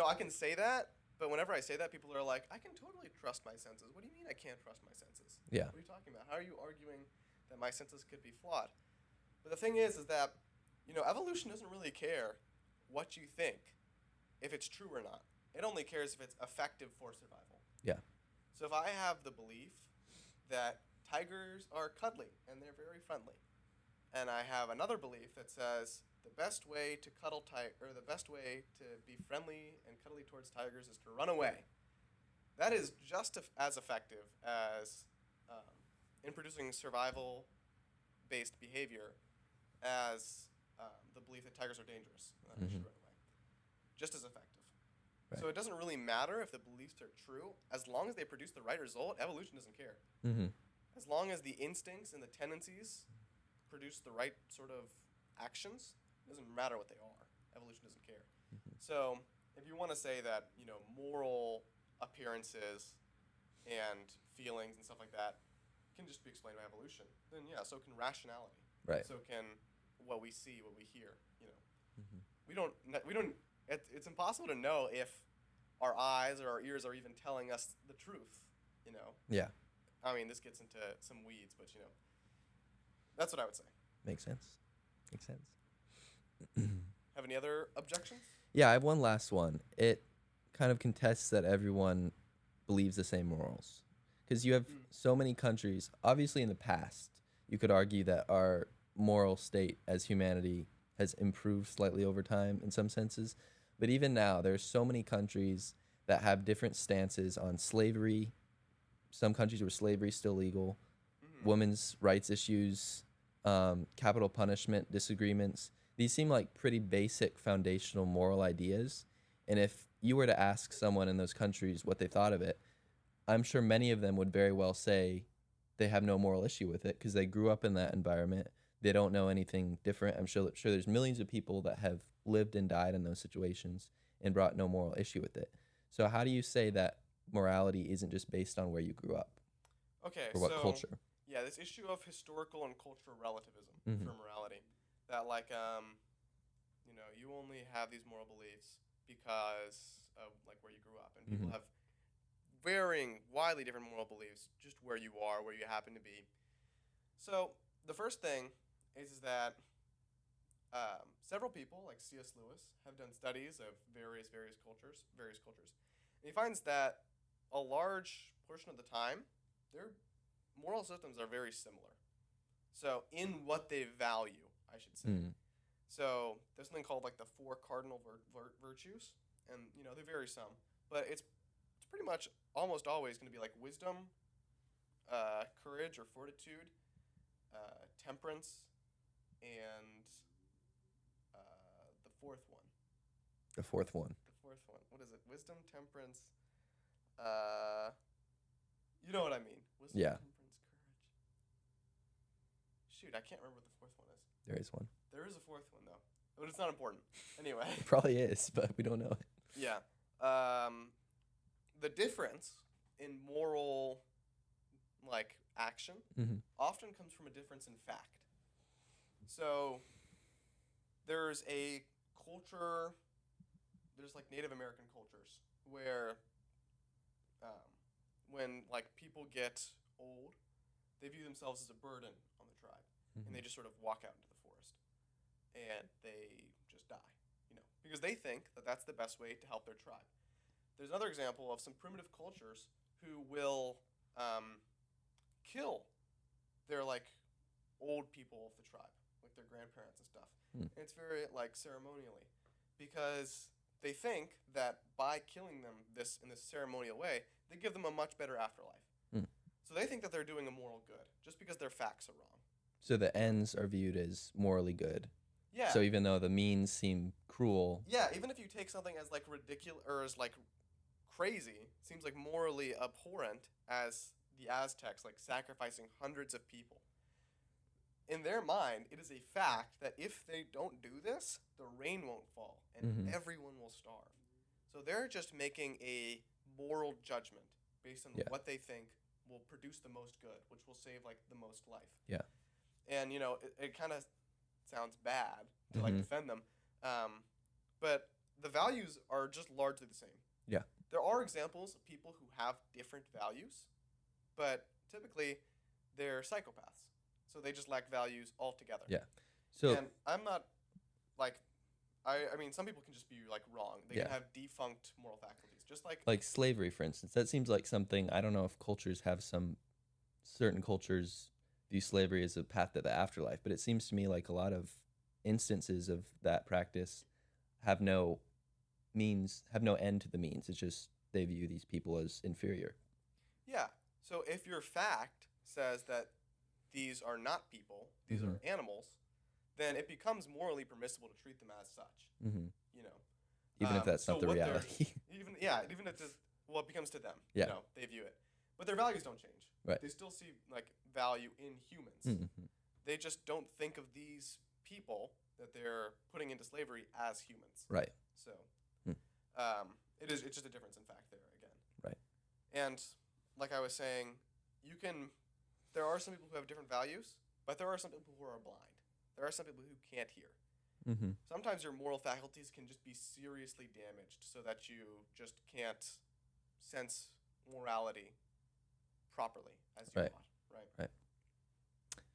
I can say that, but whenever I say that, people are like, I can totally trust my senses. What do you mean I can't trust my senses? Yeah. What are you talking about? How are you arguing that my senses could be flawed? But the thing is that, evolution doesn't really care what you think, if it's true or not. It only cares if it's effective for survival. Yeah. So if I have the belief that tigers are cuddly and they're very friendly, and I have another belief that says the best way to the best way to be friendly and cuddly towards tigers is to run away. That is just as effective as in producing survival-based behavior as the belief that tigers are dangerous and that I should run away. Just as effective. Right. So it doesn't really matter if the beliefs are true. As long as they produce the right result, evolution doesn't care. Mm-hmm. As long as the instincts and the tendencies produce the right sort of actions, it doesn't matter what they are. Evolution doesn't care. Mm-hmm. So if you want to say that, moral appearances and feelings and stuff like that can just be explained by evolution, then yeah, so can rationality. Right. So can what we see, what we hear, Mm-hmm. It's impossible to know if our eyes or our ears are even telling us the truth, Yeah. I mean, this gets into some weeds, but that's what I would say. Makes sense. Makes sense. Have any other objections? Yeah, I have one last one. It kind of contests that everyone believes the same morals. Because you have so many countries, obviously in the past, you could argue that our moral state as humanity has improved slightly over time in some senses. But even now, there are so many countries that have different stances on slavery. Some countries where slavery is still legal, women's rights issues, capital punishment disagreements. These seem like pretty basic foundational moral ideas. And if you were to ask someone in those countries what they thought of it, I'm sure many of them would very well say they have no moral issue with it because they grew up in that environment. They don't know anything different. I'm sure there's millions of people that have lived and died in those situations and brought no moral issue with it. So how do you say that morality isn't just based on where you grew up? Okay, or what culture? Yeah, this issue of historical and cultural relativism Mhm. for morality. That you only have these moral beliefs because of like where you grew up, and people have varying, widely different moral beliefs, just where you are, where you happen to be. So the first thing is that several people, like C.S. Lewis, have done studies of various cultures. And he finds that a large portion of the time, their moral systems are very similar. So in what they value, I should say. Mm. So there's something called like the four cardinal virtues, and they vary some, but it's pretty much almost always going to be like wisdom, courage or fortitude, temperance, and the fourth one. The fourth one. What is it? Wisdom, temperance. You know what I mean? Wisdom, Yeah. temperance, courage. Shoot, I can't remember what the fourth one is. There is one. There is a fourth one though, but it's not important. Anyway. It probably is, but we don't know it. Yeah. The difference in moral, action Mhm. often comes from a difference in fact. So there's a culture, there's like Native American cultures where when people get old, they view themselves as a burden on the tribe, and they just sort of walk out into the forest and they just die, because they think that that's the best way to help their tribe. There's another example of some primitive cultures who will kill their old people of the tribe, like their grandparents and stuff. And it's very ceremonially, because they think that by killing them in this ceremonial way, they give them a much better afterlife. So they think that they're doing a moral good just because their facts are wrong. So the ends are viewed as morally good. Yeah. So even though the means seem cruel. Yeah, even if you take something as ridiculous or as crazy, seems morally abhorrent, as the Aztecs sacrificing hundreds of people. In their mind, it is a fact that if they don't do this, the rain won't fall and everyone will starve. So they're just making a moral judgment based on what they think will produce the most good, which will save the most life. Yeah. And it kind of sounds bad to defend them, but the values are just largely the same. Yeah. There are examples of people who have different values, but typically they're psychopaths. So they just lack values altogether. Yeah. So and I'm not I mean, some people can just be wrong. They can have defunct moral faculties, just like slavery, for instance. That seems like something, I don't know if cultures have certain cultures view slavery as a path to the afterlife, but it seems to me like a lot of instances of that practice have no end to the means. It's just they view these people as inferior. Yeah. So if your fact says that these are not people, these are animals, then it becomes morally permissible to treat them as such. Mm-hmm. Even if that's not the reality. Even if it becomes to them. Yeah. They view it, but their values don't change. Right. They still see value in humans. Mm-hmm. They just don't think of these people that they're putting into slavery as humans. Right. So, it's just a difference in fact there again. Right. And like I was saying, there are some people who have different values, but there are some people who are blind. There are some people who can't hear. Mm-hmm. Sometimes your moral faculties can just be seriously damaged so that you just can't sense morality properly as you ought. Right.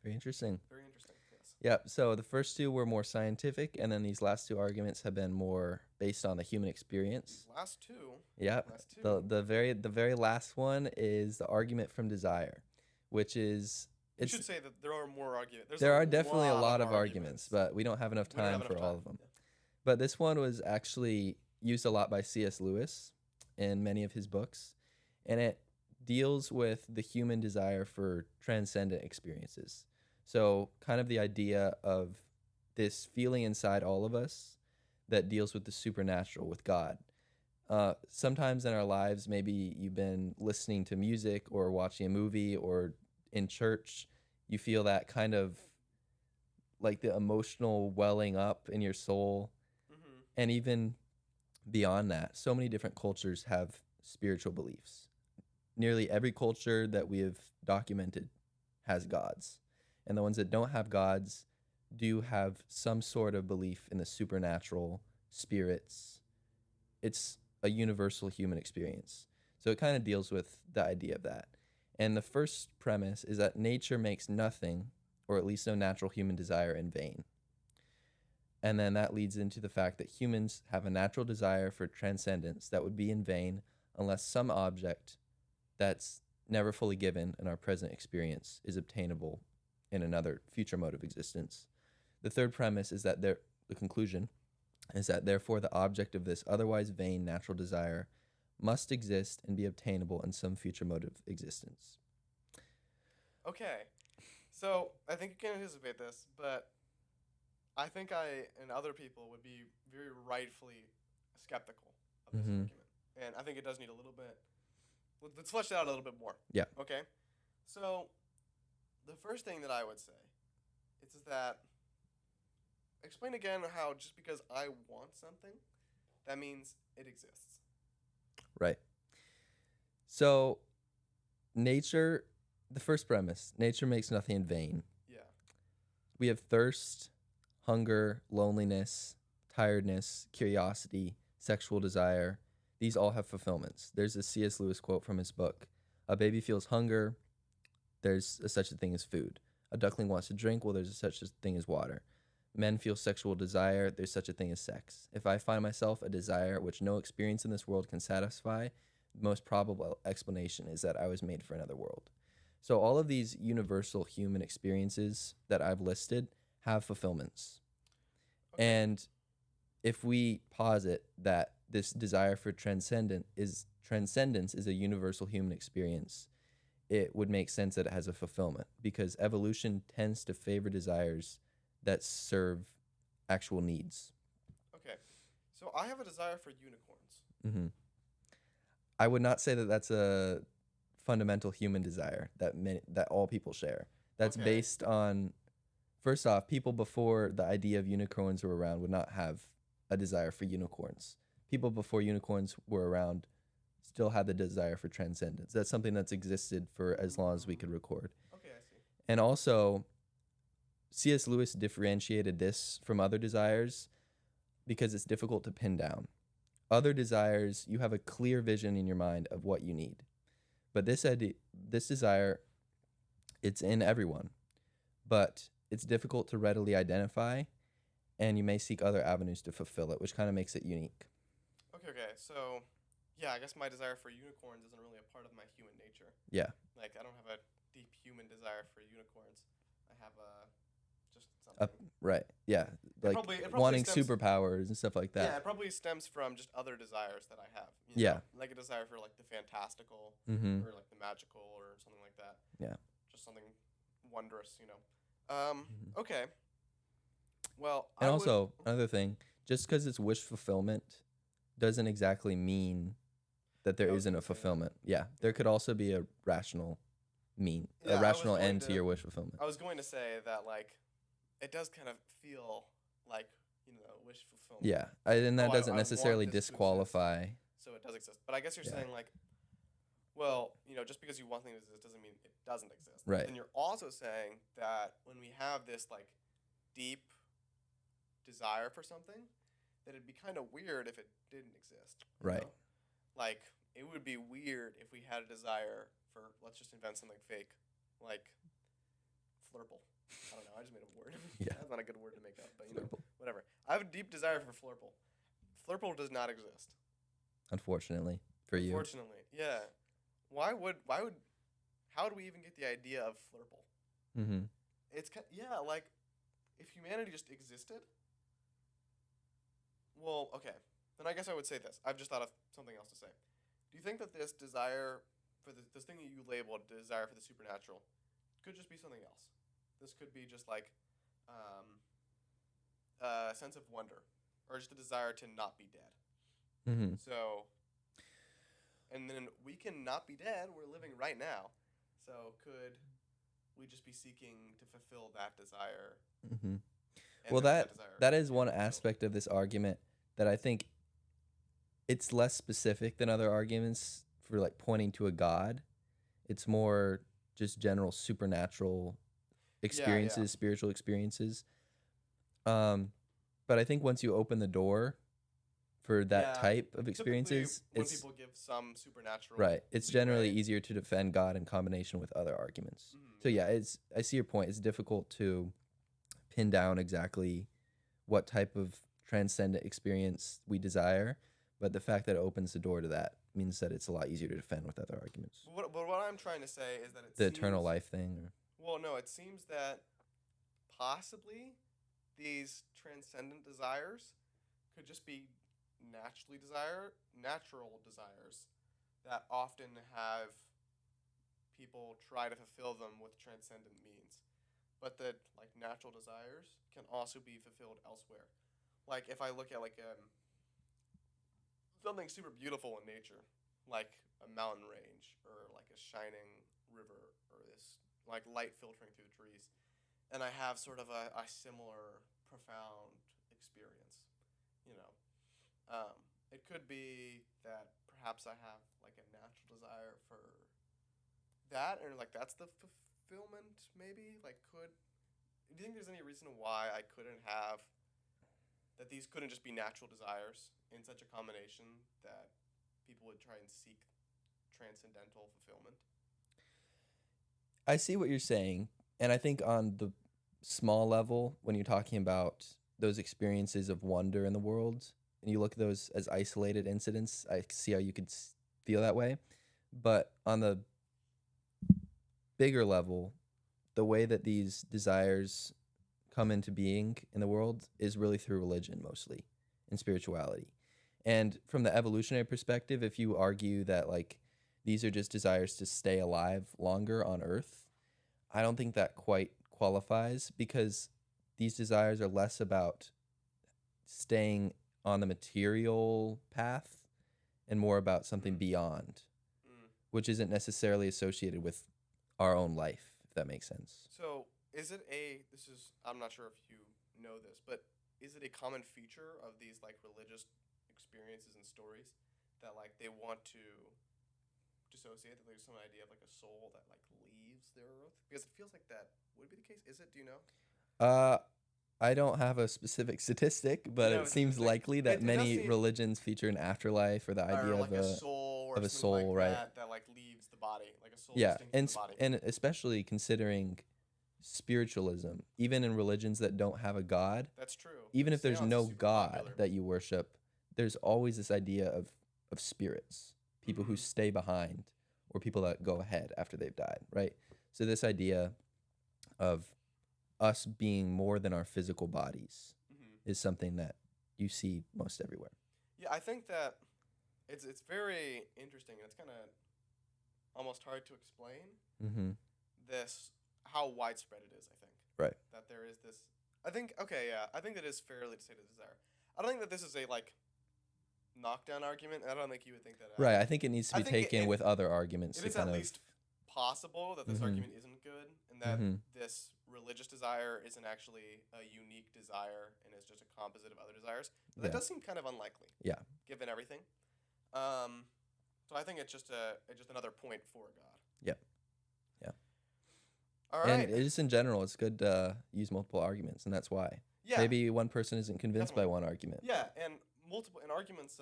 Very interesting. Very interesting, yes. Yep. So the first two were more scientific, and then these last two arguments have been more based on the human experience. Last two. Yep. The very last one is the argument from desire, which is You should say that there are more arguments. There are definitely a lot of arguments, but we don't have enough time for all of them. Yeah. But this one was actually used a lot by C.S. Lewis in many of his books, and it deals with the human desire for transcendent experiences. So kind of the idea of this feeling inside all of us that deals with the supernatural, with God. Sometimes in our lives, maybe you've been listening to music or watching a movie or in church, you feel that kind of the emotional welling up in your soul. Mm-hmm. And even beyond that, so many different cultures have spiritual beliefs. Nearly every culture that we have documented has gods. And the ones that don't have gods do have some sort of belief in the supernatural, spirits. It's a universal human experience. So it kind of deals with the idea of that. And the first premise is that nature makes nothing, or at least no natural human desire, in vain. And then that leads into the fact that humans have a natural desire for transcendence that would be in vain unless some object that's never fully given in our present experience is obtainable in another future mode of existence. The third premise is that the conclusion is that therefore the object of this otherwise vain natural desire must exist and be obtainable in some future mode of existence. Okay, so I think you can anticipate this, but I think I and other people would be very rightfully skeptical of this Mhm. argument, and I think it does need a little bit. Let's flesh it out a little bit more. Yeah. Okay. So, the first thing that I would say is that explain again how just because I want something, that means it exists. Right. So, nature, the first premise, nature makes nothing in vain. Yeah. We have thirst, hunger, loneliness, tiredness, curiosity, sexual desire. These all have fulfillments. There's a C.S. Lewis quote from his book. A baby feels hunger. There's such a thing as food. A duckling wants to drink. Well, there's such a thing as water. Men feel sexual desire. There's such a thing as sex. If I find myself a desire which no experience in this world can satisfy, the most probable explanation is that I was made for another world. So all of these universal human experiences that I've listed have fulfillments. Okay. And if we posit that this desire for transcendence is a universal human experience, it would make sense that it has a fulfillment because evolution tends to favor desires that serve actual needs. Okay. So I have a desire for unicorns. Mm-hmm. I would not say that that's a fundamental human desire that all people share. That's Okay. based on, first off, people before the idea of unicorns were around would not have a desire for unicorns. People before unicorns were around still had the desire for transcendence. That's something that's existed for as long as we could record. Okay, I see. And also, C.S. Lewis differentiated this from other desires because it's difficult to pin down. Other desires, you have a clear vision in your mind of what you need. But this desire, it's in everyone. But it's difficult to readily identify, and you may seek other avenues to fulfill it, which kind of makes it unique. Okay. So, yeah, I guess my desire for unicorns isn't really a part of my human nature. Yeah. Like, I don't have a deep human desire for unicorns. I have just something. Right. Yeah. Like probably wanting stems- superpowers and stuff like Yeah, that. it probably stems from just other desires that I have. Yeah. Like a desire for like the fantastical Mm-hmm. or like the magical or something like that. Yeah. Just something wondrous. Okay. Well, And also, another thing, just because it's wish fulfillment doesn't exactly mean that there I was isn't a gonna say that. fulfillment. Yeah. There could also be a rational Yeah, a I rational was going end to to- your wish fulfillment. I was going to say that like it does kind of feel like wish fulfillment. Yeah. And that I doesn't want necessarily this to exist. disqualify. So it does exist, but I guess you're Yeah. saying like, well, just because you want something to exist doesn't mean it doesn't exist. Right. And you're also saying that when we have this like deep desire for something, that it'd be kind of weird if it didn't exist. you Right. know? Like it would be weird if we had a desire for let's just invent something fake, like Flurple. I don't know. I just made a word. Yeah. That's not a good word to make up, but Flurple. whatever. I have a deep desire for Flurple. Flurple does not exist. Unfortunately for you. Unfortunately, yeah. How would we even get the idea of Flurple? Mm-hmm. It's like if humanity just existed. Well, okay. Then I guess I would say this. I've just thought of something else to say. Do you think that this desire for this thing that you labeled desire for the supernatural could just be something else? This could be just like a sense of wonder or just a desire to not be dead. Mm-hmm. So, and then we can not be dead. We're living right now. So could we just be seeking to fulfill that desire? Mm-hmm. and Well, then that is be one fulfilled? aspect of this argument that I think it's less specific than other arguments for like pointing to a god. It's more just general supernatural experiences, spiritual experiences. But I think once you open the door for that Yeah. type of Typically, experiences, when it's people give some supernatural right. It's generally leeway. easier to defend God in combination with other arguments. Mhm. So yeah, I see your point. It's difficult to pin down exactly what type of transcendent experience we desire, but the fact that it opens the door to that means that it's a lot easier to defend with other arguments. But what I'm trying to say is that it The seems, eternal life thing, or well, no, it seems that possibly these transcendent desires could just be natural desires that often have people try to fulfill them with transcendent means, but that like natural desires can also be fulfilled elsewhere. Like if I look at like something super beautiful in nature, like a mountain range or like a shining river or this like light filtering through the trees, and I have sort of a similar profound experience, you know. It could be that perhaps I have like a natural desire for that, or like that's the fulfillment, maybe. Like, do you think there's any reason why I couldn't have that these couldn't just be natural desires in such a combination that people would try and seek transcendental fulfillment? I see what you're saying, and I think on the small level, when you're talking about those experiences of wonder in the world, and you look at those as isolated incidents, I see how you could feel that way. But on the bigger level, the way that these desires come into being in the world is really through religion mostly and spirituality. And from the evolutionary perspective, if you argue that like these are just desires to stay alive longer on Earth, I don't think that quite qualifies, because these desires are less about staying on the material path and more about something beyond, Mm. which isn't necessarily associated with our own life, if that makes sense. So, I'm not sure if you know this, but is it a common feature of these like religious experiences and stories that like they want to dissociate, that there's some idea of like a soul that like leaves the earth? Because it feels like that would be the case. Is it? Do you know? I don't have a specific statistic, but No, it seems statistic. likely that It does many seem, religions feature an afterlife or the idea or like of a a soul or of a something like soul, right? that like leaves the body, like a soul Yeah, distinct from the body. and especially considering spiritualism, even in religions that don't have a god, That's true. even if there's Seance is no super god popular. that you worship, there's always this idea of spirits, people who Mhm. stay behind or people that go ahead after they've died, right? So this idea of us being more than our physical bodies Mhm. is something that you see most everywhere. Yeah, I think that it's very interesting, and it's kind of almost hard to explain Mm-hmm. this how widespread it is. I think Right. that there is this. I think okay, yeah, I think that is fairly to say the desire. I don't think that this is a like knockdown argument. And I don't think you would think that. Right. I think it needs to I be think taken with other arguments it to is at kind of. least possible that this Mhm. argument isn't good, and that Mhm. this religious desire isn't actually a unique desire and is just a composite of other desires. But that Yeah. does seem kind of unlikely. Yeah. Given everything. So I think it's just another point for God. Yep. Yeah. All And right. just in general, it's good to use multiple arguments, and that's why. Yeah. Maybe one person isn't convinced by Definitely. one argument. Yeah, and arguments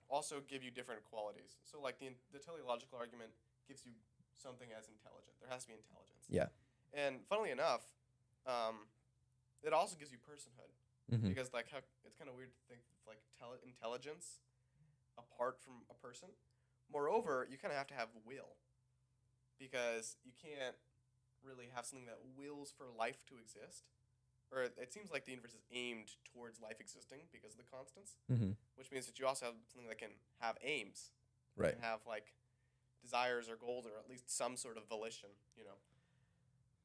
also give you different qualities. So like the teleological argument gives you something as intelligent. There has to be intelligence. Yeah. And funnily enough, it also gives you personhood, Mm-hmm. because like how it's kind of weird to think of like intelligence apart from a person. Moreover, you kind of have to have will, because you can't really have something that wills for life to exist. Or it seems like the universe is aimed towards life existing because of the constants, Mm-hmm. which means that you also have something that can have aims, Right. can have like desires or goals, or at least some sort of volition, you know.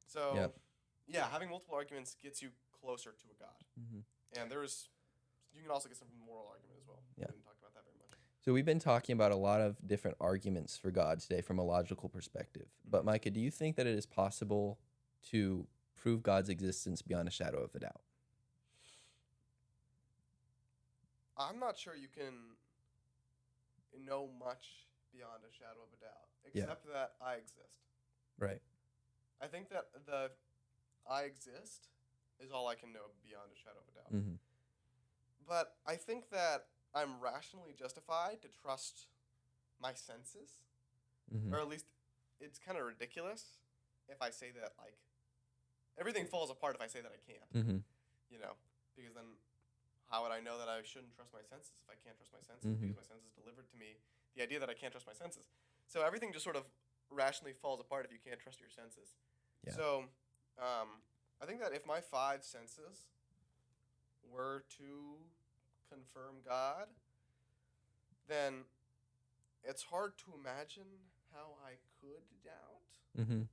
So, Yep. yeah, having multiple arguments gets you closer to a god. Mm-hmm. And you can also get some from the moral argument as well. Yeah. We didn't talk about that very much. So we've been talking about a lot of different arguments for God today from a logical perspective. But Micah, do you think that it is possible to prove God's existence beyond a shadow of a doubt? I'm not sure you can know much beyond a shadow of a doubt, Yeah. except that I exist. Right. I think that the I exist is all I can know beyond a shadow of a doubt. Mm-hmm. But I think that I'm rationally justified to trust my senses, Mm-hmm. or at least it's kind of ridiculous if I say that like everything falls apart if I say that I can't. Mm-hmm. You know, because then how would I know that I shouldn't trust my senses if I can't trust my senses? Mhm. Because my senses delivered to me the idea that I can't trust my senses. So everything just sort of rationally falls apart if you can't trust your senses. Yeah. So I think that if my 5 senses were to confirm God, then it's hard to imagine how I could doubt. Mm-hmm.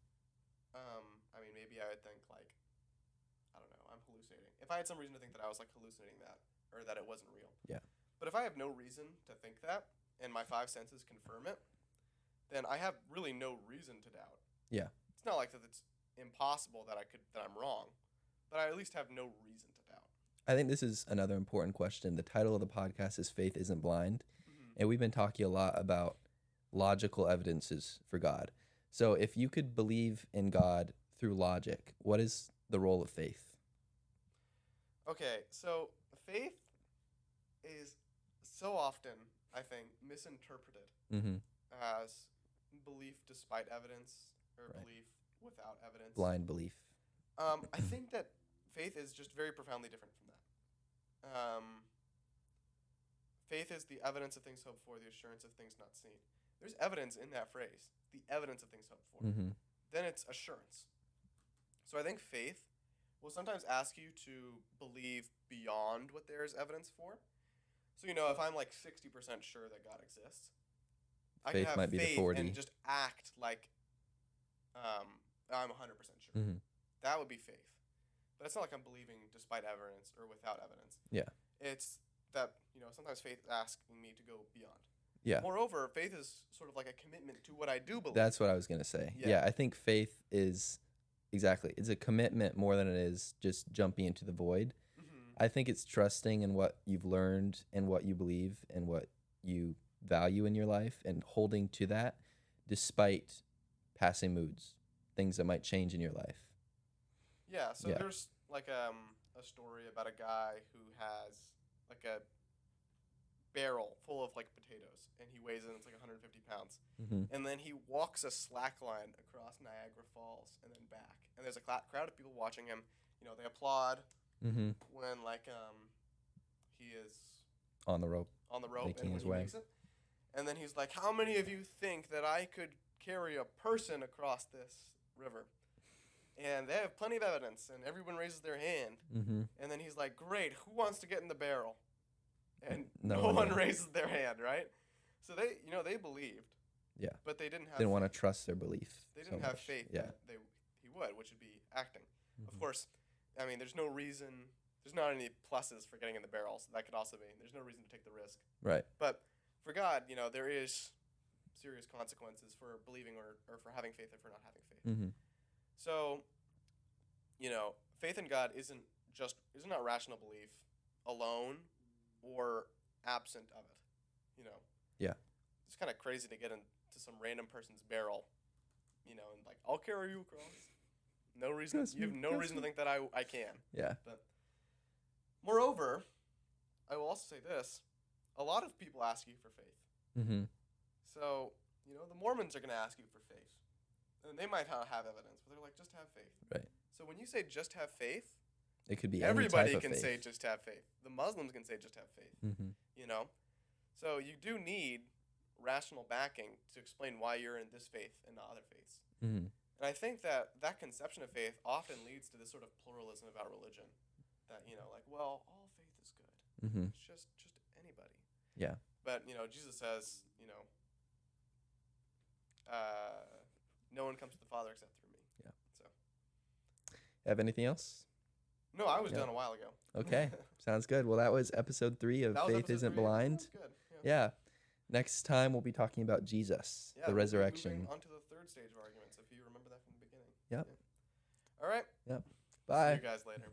I mean, maybe I would think like, I don't know, I'm hallucinating. If I had some reason to think that I was like hallucinating that, or that it wasn't real. Yeah. But if I have no reason to think that, and my 5 senses confirm it, then I have really no reason to doubt. Yeah. It's not like that it's impossible that I'm wrong, but I at least have no reason to doubt. I think this is another important question. The title of the podcast is Faith Isn't Blind. Mm-hmm. And we've been talking a lot about logical evidences for God. So if you could believe in God through logic, what is the role of faith? Okay, so faith is so often, I think, misinterpreted Mm-hmm. as belief despite evidence or Right. belief without evidence. Blind belief. I think that faith is just very profoundly different from that. Faith is the evidence of things hoped for, the assurance of things not seen. There's evidence in that phrase, the evidence of things hoped for. Mm-hmm. Then it's assurance. So I think faith will sometimes ask you to believe beyond what there is evidence for. So, you know, if I'm like 60% sure that God exists, I can Faith have might be the faith 40. and just act like I'm 100% sure. Mm-hmm. That would be faith. But it's not like I'm believing despite evidence or without evidence. Yeah. It's that, you know, sometimes faith is asking me to go beyond. Yeah. Moreover, faith is sort of like a commitment to what I do believe. That's what I was going to say. Yeah. Yeah, I think faith is exactly. It's a commitment more than it is just jumping into the void. Mm-hmm. I think it's trusting in what you've learned and what you believe and what you value in your life and holding to that despite passing moods, things that might change in your life. Yeah, so Yeah. there's like a story about a guy who has like a barrel full of like potatoes, and he weighs in, it's like 150 pounds. Mm-hmm. And then he walks a slack line across Niagara Falls and then back. And there's a crowd of people watching him. You know, they applaud Mm-hmm. when like he is On the rope. on the rope Making and when his he way. makes it. And then he's like, "How many of you think that I could carry a person across this river?" And they have plenty of evidence, and everyone raises their hand. Mm-hmm. And then he's like, "Great, who wants to get in the barrel?" And No no one one did. raises their hand, right? So they, you know, they believed. Yeah. But they didn't have. Didn't want to faith. trust their belief. They so didn't have much. faith Yeah. that he would, which would be acting. Of Mhm. course, I mean, there's no reason. There's not any pluses for getting in the barrel, so that could also mean there's no reason to take the risk. Right. But for God, you know, there is serious consequences for believing or for having faith or for not having faith. Mm-hmm. So, you know, faith in God isn't not rational belief alone or absent of it. You know. Yeah. It's kind of crazy to get into some random person's barrel, you know, and like, "I'll carry you across." No reason. Trust You have me, no trust reason to me. think that I can. Yeah. Moreover, I will also say this: a lot of people ask you for faith. Mm-hmm. So, you know, the Mormons are going to ask you for faith. And they might not have evidence, but they're like, just have faith. Right. So when you say just have faith, It could be everybody any type can of faith. say just have faith. The Muslims can say just have faith, Mm-hmm. you know? So you do need rational backing to explain why you're in this faith and not other faiths. Mm-hmm. And I think that conception of faith often leads to this sort of pluralism about religion. That, you know, like, well, all faith is good. Mm-hmm. It's just anybody. Yeah. But, you know, Jesus says, you know, no one comes to the Father except through me. Yeah. So Have anything else? no, I was Yeah. done a while ago. Okay. Sounds good. Well, that was episode 3 of That was Faith episode Isn't 3. Blind. That was good. Yeah. Next time we'll be talking about Jesus, Yeah, the we'll be resurrection. moving on to the third stage of arguments, if you remember that from the beginning. Yep. Yeah. All right. Bye. See you guys later.